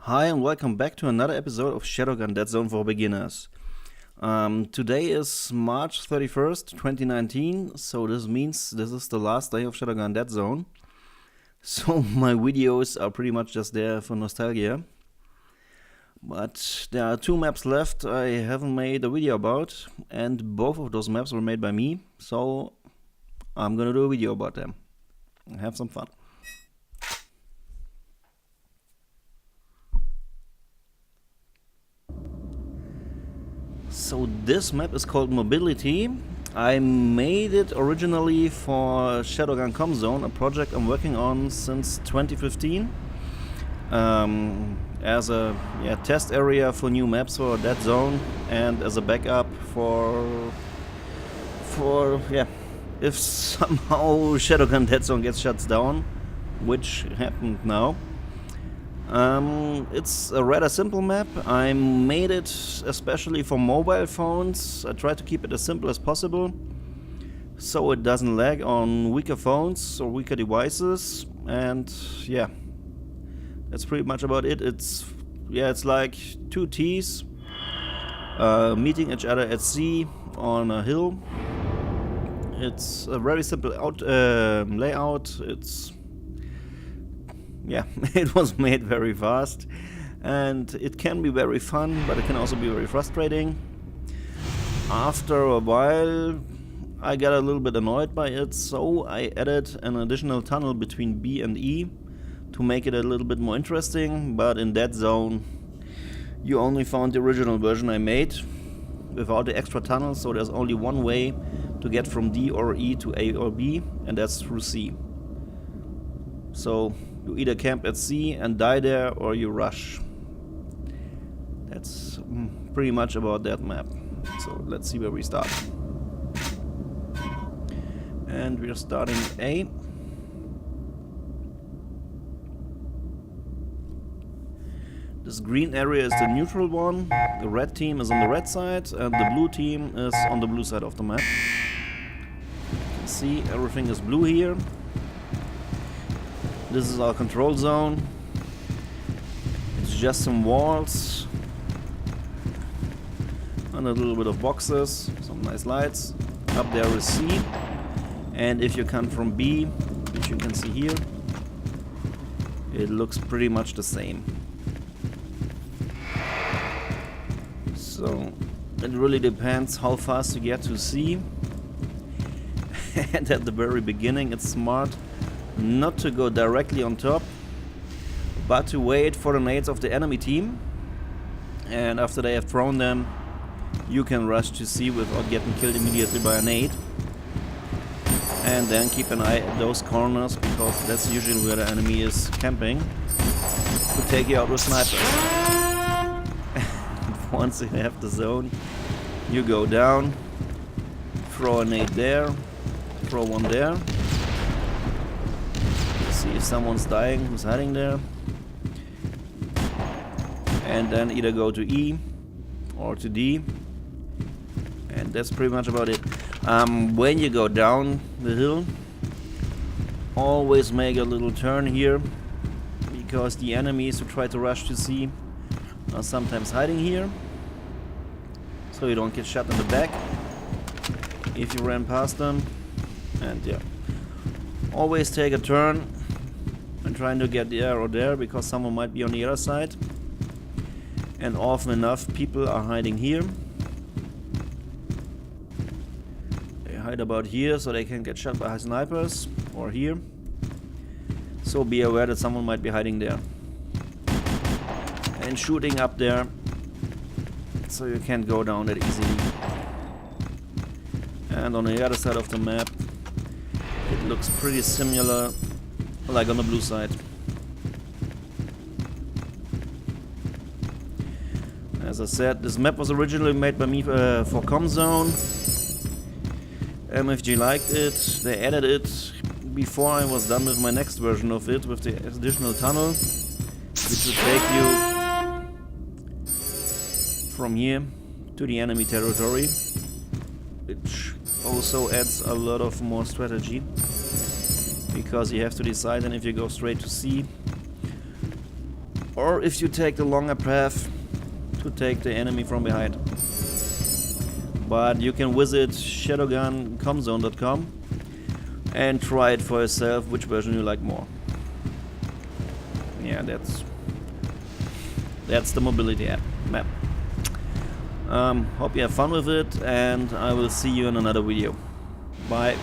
Hi and welcome back to another episode of Shadowgun Dead Zone for Beginners. Today is March 31st, 2019, so this means this is the last day of Shadowgun Dead Zone. So my videos are pretty much just there for nostalgia. But there are two maps left I haven't made a video about, and both of those maps were made by me, so I'm gonna do a video about them. Have some fun. So this map is called Mobility. I made it originally for Shadowgun Com Zone, a project I'm working on since 2015. As a test area for new maps for Dead Zone and as a backup for if somehow Shadowgun Dead Zone gets shut down, which happened now. It's a rather simple map. I made it especially for mobile phones. I try to keep it as simple as possible so it doesn't lag on weaker phones or weaker devices, and yeah, that's pretty much about it. It's like two T's meeting each other at sea on a hill. It's a very simple layout. It was made very fast, and it can be very fun, but it can also be very frustrating. After a while, I got a little bit annoyed by it, so I added an additional tunnel between B and E to make it a little bit more interesting. But in Dead Zone, you only found the original version I made without the extra tunnel, so there's only one way to get from D or E to A or B, and that's through C. So you either camp at sea and die there, or you rush. That's pretty much about that map. So let's see where we start. And we're starting A. This green area is the neutral one. The red team is on the red side, and the blue team is on the blue side of the map. You can see everything is blue here. This is our control zone. It's just some walls and a little bit of boxes, some nice lights. Up there is C, and if you come from B, which you can see here, it looks pretty much the same. So it really depends how fast you get to C. And at the very beginning, it's smart not to go directly on top, but to wait for the nades of the enemy team, and after they have thrown them, you can rush to C without getting killed immediately by a nade. And then keep an eye at those corners, because that's usually where the enemy is camping to take you out with snipers. Once you have the zone, you go down, throw a nade there, throw one there. See if someone's dying who's hiding there, and then either go to E or to D, and that's pretty much about it. When you go down the hill, always make a little turn here, because the enemies who try to rush to C are sometimes hiding here, so you don't get shot in the back if you ran past them. And yeah, always take a turn and trying to get there or there, because someone might be on the other side, and often enough people are hiding here. They hide about here so they can get shot by snipers, or here, so be aware that someone might be hiding there and shooting up there, so you can't go down that easily. And on the other side of the map, it looks pretty similar like on the blue side. As I said, this map was originally made by me for Com Zone. MFG liked it, they added it before I was done with my next version of it, with the additional tunnel, which will take you from here to the enemy territory, which also adds a lot of more strategy, because you have to decide then if you go straight to C or if you take the longer path to take the enemy from behind. But you can visit shadowguncomzone.com and try it for yourself which version you like more. Yeah, that's the mobility map. Hope you have fun with it, and I will see you in another video. Bye.